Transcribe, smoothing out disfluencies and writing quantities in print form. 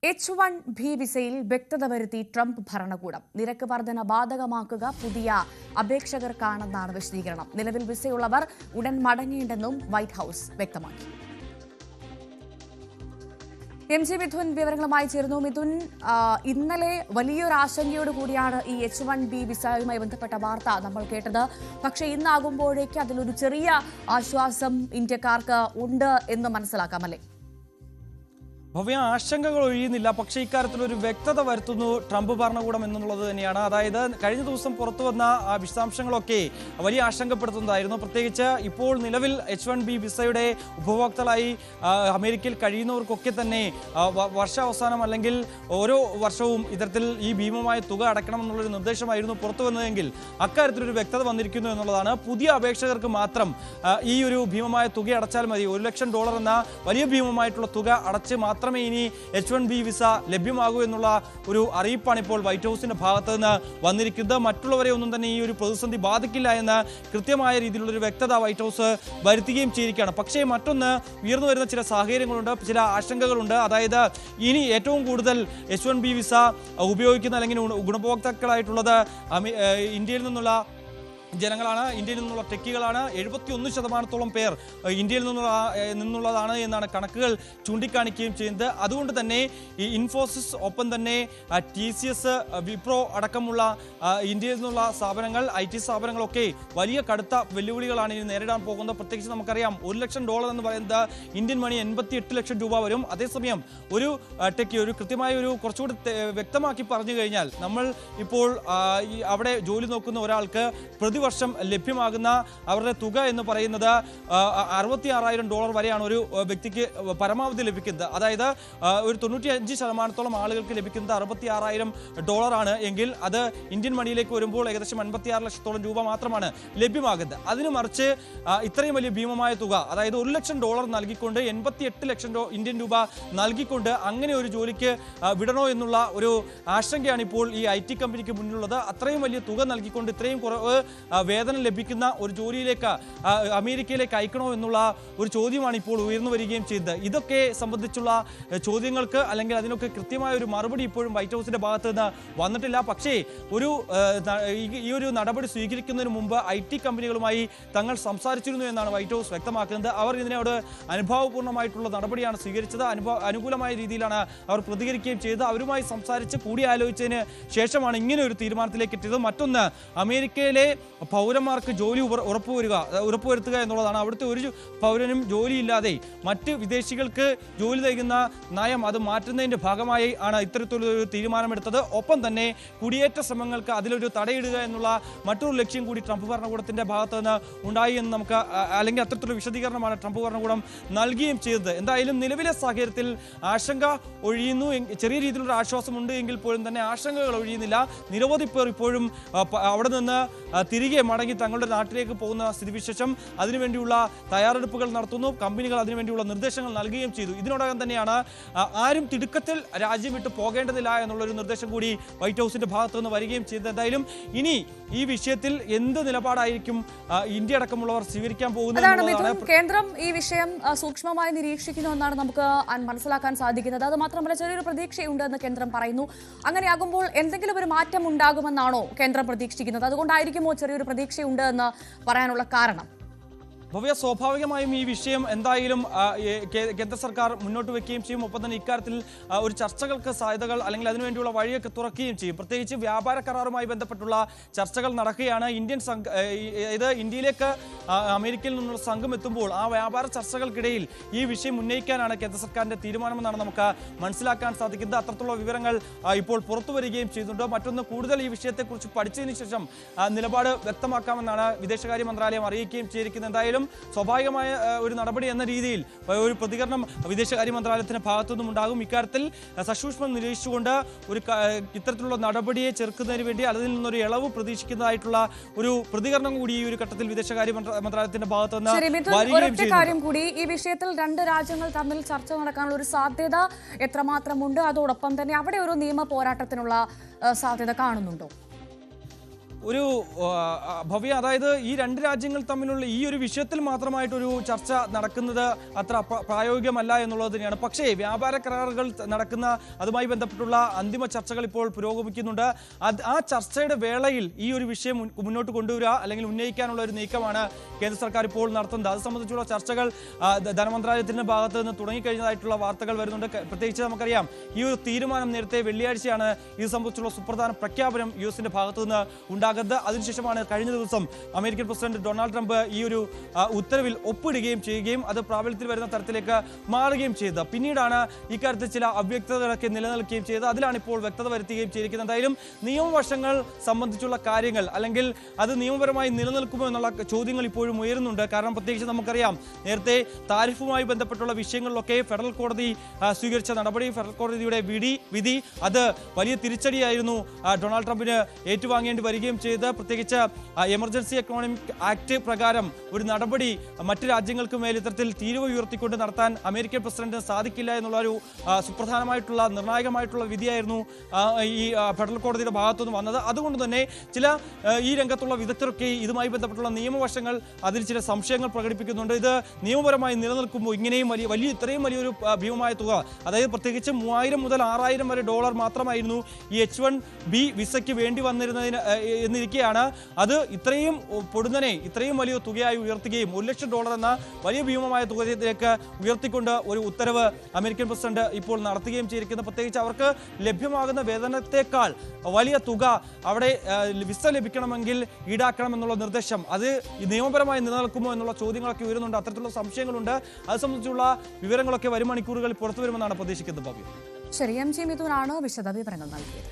H-1B വിസയിൽ വ്യക്തത വരുത്തി ട്രംപ് ഭരണകൂടം. നിരക്ക് വർധന ബാധകമാക്കുക പുതിയ അപേക്ഷകർക്കാണെന്നാണ് വിശദീകരണം. നിലവിൽ വിസയുള്ളവർ ഉടൻ മടങ്ങേണ്ടെന്നും വൈറ്റ് ഹൌസ് വ്യക്തമാക്കി. MC മിഥുൻ വിവരങ്ങളുമായി ചേർന്നു. മിഥുൻ, ഇന്നലെ വലിയൊരു ആശങ്കയോട് കൂടിയാണ് ഈ H-1B വിസയുമായി ബന്ധപ്പെട്ട വാർത്ത നമ്മൾ കേട്ടത്. പക്ഷേ ഇന്നാകുമ്പോഴേക്ക് അതിലൊരു ചെറിയ ആശ്വാസം ഇന്ത്യക്കാർക്ക് ഉണ്ട് എന്ന് മനസ്സിലാക്കാമല്ലേ? ഭവ്യ, ആശങ്കകൾ ഒഴിയുന്നില്ല. പക്ഷേ ഇക്കാര്യത്തിൽ ഒരു വ്യക്തത വരുത്തുന്നു ട്രംപ് ഭരണകൂടം എന്നുള്ളത് തന്നെയാണ്. അതായത് കഴിഞ്ഞ ദിവസം പുറത്തു വന്ന വിശദാംശങ്ങളൊക്കെ വലിയ ആശങ്കപ്പെടുത്തുന്നതായിരുന്നു. പ്രത്യേകിച്ച് ഇപ്പോൾ നിലവിൽ H-1B വിസയുടെ ഉപഭോക്താക്കളായി അമേരിക്കയിൽ കഴിയുന്നവർക്കൊക്കെ തന്നെ വർഷാവസാനം അല്ലെങ്കിൽ ഓരോ വർഷവും ഇത്തരത്തിൽ ഈ ഭീമമായ തുക അടയ്ക്കണമെന്നുള്ളൊരു നിർദ്ദേശമായിരുന്നു പുറത്തു വന്നതെങ്കിൽ അക്കാര്യത്തിലൊരു വ്യക്തത വന്നിരിക്കുന്നു എന്നുള്ളതാണ്. പുതിയ അപേക്ഷകർക്ക് മാത്രം ഈ ഒരു ഭീമമായ തുക അടച്ചാൽ മതി. $1 ലക്ഷം എന്ന വലിയ ഭീമമായിട്ടുള്ള തുക അടച്ച് മാത്രമേ ഇനി H-1B വിസ ലഭ്യമാകൂ എന്നുള്ള ഒരു അറിയിപ്പാണ് ഇപ്പോൾ വൈറ്റ് ഹൗസിന്റെ ഭാഗത്ത് നിന്ന് വന്നിരിക്കുന്നത്. മറ്റുള്ളവരെ ഒന്നും തന്നെ ഈ ഒരു പ്രതിസന്ധി ബാധിക്കില്ല എന്ന് കൃത്യമായ രീതിയിലുള്ളൊരു വ്യക്തത വൈറ്റ് ഹൗസ് വരുത്തുകയും ചെയ്തിരിക്കുകയാണ്. പക്ഷേ മറ്റൊന്ന് ഉയർന്നു വരുന്ന ചില സാഹചര്യങ്ങളുണ്ട്, ചില ആശങ്കകളുണ്ട്. അതായത് ഇനി ഏറ്റവും കൂടുതൽ H-1B വിസ ഉപയോഗിക്കുന്ന അല്ലെങ്കിൽ ഗുണഭോക്താക്കളായിട്ടുള്ളത് ഇന്ത്യയിൽ നിന്നുള്ള ജനങ്ങളാണ്, ഇന്ത്യയിൽ നിന്നുള്ള ടെക്കികളാണ്. 71% പേർ ഇന്ത്യയിൽ നിന്നുള്ളതാണ് എന്നാണ് കണക്കുകൾ ചൂണ്ടിക്കാണിക്കുകയും ചെയ്യുന്നത്. അതുകൊണ്ട് തന്നെ ഈ ഇൻഫോസിസ്, ഒപ്പം തന്നെ TCS, വിപ്രോ അടക്കമുള്ള ഇന്ത്യയിൽ നിന്നുള്ള സ്ഥാപനങ്ങൾ, IT സ്ഥാപനങ്ങളൊക്കെ വലിയ കടുത്ത വെല്ലുവിളികളാണ് ഇനി നേരിടാൻ പോകുന്നത്. പ്രത്യേകിച്ച് നമുക്കറിയാം $1 ലക്ഷം എന്ന് പറയുന്നത് ഇന്ത്യൻ മണി 88 ലക്ഷം രൂപ വരും. അതേസമയം ഒരു ടെക്കി ഒരു കൃത്യമായ ഒരു കുറച്ചുകൂടി വ്യക്തമാക്കി പറഞ്ഞു കഴിഞ്ഞാൽ, നമ്മൾ ഇപ്പോൾ അവിടെ ജോലി നോക്കുന്ന ഒരാൾക്ക് പ്രതിവർഷം ലഭ്യമാകുന്ന അവരുടെ തുക എന്ന് പറയുന്നത് $66,000 വരെയാണ് ഒരു വ്യക്തിക്ക് പരമാവധി ലഭിക്കുന്നത്. അതായത് ഒരു 95% ആളുകൾക്ക് ലഭിക്കുന്നത് $66,000 ആണ് എങ്കിൽ അത് ഇന്ത്യൻ മണിയിലേക്ക് വരുമ്പോൾ ഏകദേശം 56 ലക്ഷത്തോളം രൂപ മാത്രമാണ് ലഭ്യമാകുന്നത്. അതിന് മറിച്ച് ഇത്രയും വലിയ ഭീമമായ തുക, അതായത് $1 ലക്ഷം നൽകിക്കൊണ്ട് 88 ലക്ഷം ഇന്ത്യൻ രൂപ നൽകിക്കൊണ്ട് അങ്ങനെ ഒരു ജോലിക്ക് വിടണോ എന്നുള്ള ഒരു ആശങ്കയാണ് ഇപ്പോൾ ഈ IT കമ്പനിക്ക് മുന്നിലുള്ളത്. അത്രയും വലിയ തുക നൽകിക്കൊണ്ട് ഇത്രയും കുറവ് വേതനം ലഭിക്കുന്ന ഒരു ജോലിയിലേക്ക് അമേരിക്കയിലേക്ക് അയക്കണോ എന്നുള്ള ഒരു ചോദ്യമാണ് ഇപ്പോൾ ഉയർന്നു വരികയും ചെയ്തത്. ഇതൊക്കെ സംബന്ധിച്ചുള്ള ചോദ്യങ്ങൾക്ക് അല്ലെങ്കിൽ അതിനൊക്കെ കൃത്യമായ ഒരു മറുപടി ഇപ്പോഴും വൈറ്റ് ഹൗസിന്റെ ഭാഗത്ത് നിന്ന് വന്നിട്ടില്ല. പക്ഷേ ഈ ഒരു നടപടി സ്വീകരിക്കുന്നതിന് മുമ്പ് IT കമ്പനികളുമായി തങ്ങൾ സംസാരിച്ചിരുന്നു എന്നാണ് വൈറ്റ് ഹൗസ് വ്യക്തമാക്കുന്നത്. അവർ ഇതിനോട് അനുഭാവപൂർണ്ണമായിട്ടുള്ള നടപടിയാണ് സ്വീകരിച്ചത്. അനുകൂലമായ രീതിയിലാണ് അവർ പ്രതികരിക്കുകയും ചെയ്തത്. അവരുമായി സംസാരിച്ച് കൂടിയാലോചിച്ചതിന് ശേഷമാണ് ഇങ്ങനെ ഒരു തീരുമാനത്തിലേക്ക് എത്തിയത്. മറ്റൊന്ന്, അമേരിക്കയിലെ പൗരന്മാർക്ക് ജോലി ഉറപ്പുവരുത്തുക എന്നുള്ളതാണ്. അവിടുത്തെ ഒരു പൗരനും ജോലിയില്ലാതെ മറ്റ് വിദേശികൾക്ക് ജോലി നൽകുന്ന നയം അത് മാറ്റുന്നതിൻ്റെ ഭാഗമായി ആണ് ഇത്തരത്തിലൊരു തീരുമാനമെടുത്തത്. ഒപ്പം തന്നെ കുടിയേറ്റ ശ്രമങ്ങൾക്ക് അതിലൊരു തടയിടുക എന്നുള്ള മറ്റൊരു ലക്ഷ്യം കൂടി ട്രംപ് ഭരണകൂടത്തിൻ്റെ ഭാഗത്ത് നിന്ന് ഉണ്ടായി എന്ന് നമുക്ക് അല്ലെങ്കിൽ അത്തരത്തിലുള്ള വിശദീകരണമാണ് ട്രംപ് ഭരണകൂടം നൽകുകയും ചെയ്തത്. എന്തായാലും നിലവിലെ സാഹചര്യത്തിൽ ആശങ്ക ഒഴിയുന്നു, ചെറിയ രീതിയിലുള്ള ആശ്വാസമുണ്ട് എങ്കിൽ പോലും തന്നെ ആശങ്കകൾ ഒഴിയുന്നില്ല. നിരവധി പേർ ഇപ്പോഴും അവിടെ നിന്ന് തിരികെ മടങ്ങി തങ്ങളുടെ നാട്ടിലേക്ക് പോകുന്ന സ്ഥിതിവിശേഷം, അതിനുവേണ്ടിയുള്ള തയ്യാറെടുപ്പുകൾ നടത്തുന്നു. കമ്പനികൾ അതിനുവേണ്ടിയുള്ള നിർദ്ദേശങ്ങൾ നൽകുകയും ചെയ്തു. ഇതിനോടകം തന്നെയാണ് ആരും തിടുക്കത്തിൽ രാജ്യം വിട്ട് പോകേണ്ടതില്ല എന്നുള്ളൊരു നിർദ്ദേശം കൂടി വൈറ്റ് ഹൗസിന്റെ ഭാഗത്തു നിന്ന് വരികയും ചെയ്തത്. എന്തായാലും ഇനി ഈ വിഷയത്തിൽ എന്ത് നിലപാടായിരിക്കും ഇന്ത്യ അടക്കമുള്ളവർ സ്വീകരിക്കാൻ പോകുന്നത്? കേന്ദ്രം ഈ വിഷയം സൂക്ഷ്മമായി നിരീക്ഷിക്കുന്നു എന്നാണ് നമുക്ക് മനസ്സിലാക്കാൻ സാധിക്കുന്നത്. അത് മാത്രമല്ല, ചെറിയൊരു പ്രതീക്ഷയുണ്ടെന്ന് കേന്ദ്രം പറയുന്നു. അങ്ങനെയാകുമ്പോൾ എന്തെങ്കിലും ഒരു മാറ്റം ഉണ്ടാകുമെന്നാണോ കേന്ദ്രം പ്രതീക്ഷിക്കുന്നത്? അതുകൊണ്ടായിരിക്കുമോ ചെറിയൊരു പ്രതീക്ഷയുണ്ട് എന്ന് പറയാനുള്ള കാരണം? ഭവ്യ, സ്വാഭാവികമായും ഈ വിഷയം എന്തായാലും കേന്ദ്ര സർക്കാർ മുന്നോട്ട് വയ്ക്കുകയും ചെയ്യും. ഒപ്പം തന്നെ ഇക്കാര്യത്തിൽ ഒരു ചർച്ചകൾക്ക് സാധ്യതകൾ അല്ലെങ്കിൽ അതിനുവേണ്ടിയുള്ള വഴിയൊക്കെ തുറക്കുകയും ചെയ്യും. പ്രത്യേകിച്ച് വ്യാപാര കരാറുമായി ബന്ധപ്പെട്ടുള്ള ചർച്ചകൾ നടക്കുകയാണ്. ഇന്ത്യയിലേക്ക് അമേരിക്കയിൽ നിന്നുള്ള സംഘം എത്തുമ്പോൾ ആ വ്യാപാര ചർച്ചകൾക്കിടയിൽ ഈ വിഷയം ഉന്നയിക്കാനാണ് കേന്ദ്ര സർക്കാരിന്റെ തീരുമാനമെന്നാണ് നമുക്ക് മനസ്സിലാക്കാൻ സാധിക്കുന്നത്. അത്തരത്തിലുള്ള വിവരങ്ങൾ ഇപ്പോൾ പുറത്തു വരികയും ചെയ്യുന്നുണ്ട്. മറ്റൊന്ന്, കൂടുതൽ ഈ വിഷയത്തെക്കുറിച്ച് പഠിച്ചതിന് ശേഷം നിലപാട് വ്യക്തമാക്കാമെന്നാണ് വിദേശകാര്യ മന്ത്രാലയം അറിയിക്കുകയും ചെയ്തിരിക്കുന്നത്. എന്തായാലും സ്വാഭാവികമായ ഒരു നടപടി എന്ന രീതിയിൽ ഒരു പ്രതികരണം വിദേശകാര്യ മന്ത്രാലയത്തിന്റെ ഭാഗത്തുനിന്നും ഉണ്ടാകും. ഇക്കാര്യത്തിൽ സസൂക്ഷ്മം നിരീക്ഷിച്ചുകൊണ്ട് ഇത്തരത്തിലുള്ള നടപടിയെ ചെറുക്കുന്നതിന് വേണ്ടി അതിൽ നിന്നൊരു ഇളവ് പ്രതീക്ഷിക്കുന്നതായിട്ടുള്ള ഒരു പ്രതികരണം കൂടി ഈ ഒരു ഘട്ടത്തിൽ വിദേശകാര്യ മന്ത്രാലയത്തിന്റെ ഭാഗത്തുനിന്ന് കാര്യം കൂടി, ഈ വിഷയത്തിൽ രണ്ട് രാജ്യങ്ങൾ തമ്മിൽ ചർച്ച നടക്കാനുള്ള ഒരു സാധ്യത എത്രമാത്രമുണ്ട്? അതോടൊപ്പം തന്നെ അവിടെ ഒരു നിയമ പോരാട്ടത്തിനുള്ള സാധ്യത കാണുന്നുണ്ടോ? ഒരു ഭവ്യ, അതായത് ഈ രണ്ട് രാജ്യങ്ങൾ തമ്മിലുള്ള ഈ ഒരു വിഷയത്തിൽ മാത്രമായിട്ടൊരു ചർച്ച നടക്കുന്നത് അത്ര പ്രായോഗികമല്ല എന്നുള്ളത് തന്നെയാണ്. പക്ഷേ വ്യാപാര കരാറുകൾ നടക്കുന്ന അതുമായി ബന്ധപ്പെട്ടുള്ള അന്തിമ ചർച്ചകൾ ഇപ്പോൾ പുരോഗമിക്കുന്നുണ്ട്. ആ ചർച്ചയുടെ വേളയിൽ ഈ ഒരു വിഷയം മുന്നോട്ട് കൊണ്ടുവരിക അല്ലെങ്കിൽ ഉന്നയിക്കാനുള്ള ഒരു നീക്കമാണ് കേന്ദ്ര സർക്കാർ ഇപ്പോൾ നടത്തുന്നത്. അത് സംബന്ധിച്ചുള്ള ചർച്ചകൾ ധനമന്ത്രാലയത്തിന്റെ ഭാഗത്ത് നിന്ന് തുടങ്ങിക്കഴിഞ്ഞതായിട്ടുള്ള വാർത്തകൾ വരുന്നുണ്ട്. പ്രത്യേകിച്ച് നമുക്കറിയാം ഈ ഒരു തീരുമാനം നേരത്തെ വെള്ളിയാഴ്ചയാണ് ഇത് സംബന്ധിച്ചുള്ള സുപ്രധാന പ്രഖ്യാപനം യുഎസിന്റെ ഭാഗത്തു നിന്ന് ഉണ്ടാകുന്നത്. അതിനുശേഷമാണ് കഴിഞ്ഞ ദിവസം അമേരിക്കൻ പ്രസിഡന്റ് ഡൊണാൾഡ് ട്രംപ് ഈ ഒരു ഉത്തരവിൽ ഒപ്പിടുകയും ചെയ്യുകയും അത് പ്രാബല്യത്തിൽ വരുന്ന തരത്തിലേക്ക് മാറുകയും ചെയ്തത്. പിന്നീടാണ് ഇക്കാര്യത്തിൽ ചില അവ്യക്തതകളൊക്കെ നിലനിൽക്കുകയും ചെയ്തത്. അതിലാണ് ഇപ്പോൾ വ്യക്തത വരുത്തുകയും ചെയ്തിരിക്കുന്നത്. എന്തായാലും നിയമവശങ്ങൾ സംബന്ധിച്ചുള്ള കാര്യങ്ങൾ അല്ലെങ്കിൽ അത് നിയമപരമായി നിലനിൽക്കുമോ എന്നുള്ള ചോദ്യങ്ങൾ ഇപ്പോഴും ഉയരുന്നുണ്ട്. കാരണം പ്രത്യേകിച്ച് നമുക്കറിയാം നേരത്തെ താരിഫുമായി ബന്ധപ്പെട്ടുള്ള വിഷയങ്ങളിലൊക്കെ ഫെഡറൽ കോടതി സ്വീകരിച്ച നടപടി, ഫെഡറൽ കോടതിയുടെ വിധി അത് വലിയ തിരിച്ചടിയായിരുന്നു ഡൊണാൾഡ് ട്രംപിന് ഏറ്റുവാങ്ങേണ്ടി വരികയും ചെയ്ത്. പ്രത്യേകിച്ച് എമർജൻസി എക്കണോമിക് ആക്ട് പ്രകാരം ഒരു നടപടി മറ്റ് രാജ്യങ്ങൾക്ക് മേൽ ഇത്തരത്തിൽ തീരുവ ഉയർത്തിക്കൊണ്ട് നടത്താൻ അമേരിക്കൻ പ്രസിഡന്റിന് സാധിക്കില്ല എന്നുള്ള ഒരു സുപ്രധാനമായിട്ടുള്ള നിർണായകമായിട്ടുള്ള വിധിയായിരുന്നു ഈ ഫെഡറൽ കോടതിയുടെ ഭാഗത്തുനിന്ന് വന്നത്. അതുകൊണ്ട് തന്നെ ചില ഈ രംഗത്തുള്ള വിദഗ്ധരൊക്കെ ഇതുമായി ബന്ധപ്പെട്ടുള്ള നിയമവശങ്ങൾ അതിൽ ചില സംശയങ്ങൾ പ്രകടിപ്പിക്കുന്നുണ്ട്. ഇത് നിയമപരമായി നിലനിൽക്കുമ്പോൾ ഇങ്ങനെയും ഇത്രയും വലിയൊരു ഭീമമായ തുക, അതായത് പ്രത്യേകിച്ച് 3000 മുതൽ 6000 വരെ ഡോളർ മാത്രമായിരുന്നു ഈ H1B വിസയ്ക്ക് വേണ്ടി വന്നിരുന്നതിന് എന്നിരിക്കെയാണ് അത് ഇത്രയും പൊടുന്നനെ ഇത്രയും വലിയ തുകയായി ഉയർത്തുകയും $1,00,000 എന്ന വലിയ ഭീമമായ തുകയിലേക്ക് ഉയർത്തിക്കൊണ്ട് ഒരു ഉത്തരവ് അമേരിക്കൻ പ്രസിഡന്റ് ഇപ്പോൾ നടത്തുകയും ചെയ്തിരിക്കുന്നത്. പ്രത്യേകിച്ച് അവർക്ക് ലഭ്യമാകുന്ന വേതനത്തെക്കാൾ വലിയ തുക അവിടെ വിസ ലഭിക്കണമെങ്കിൽ ഈടാക്കണമെന്നുള്ള നിർദ്ദേശം അത് നിയമപരമായി നിലനിൽക്കുമോ എന്നുള്ള ചോദ്യങ്ങളൊക്കെ ഉയരുന്നുണ്ട്. അത്തരത്തിലുള്ള സംശയങ്ങളുണ്ട്. അത് സംബന്ധിച്ചുള്ള വിവരങ്ങളൊക്കെ വരും മണിക്കൂറുകളിൽ പുറത്തു വരുമെന്നാണ് പ്രതീക്ഷിക്കുന്നത്. ശരി, എം ജി മിഥുനാണ് വിശദവിവരങ്ങൾ നൽകിയത്.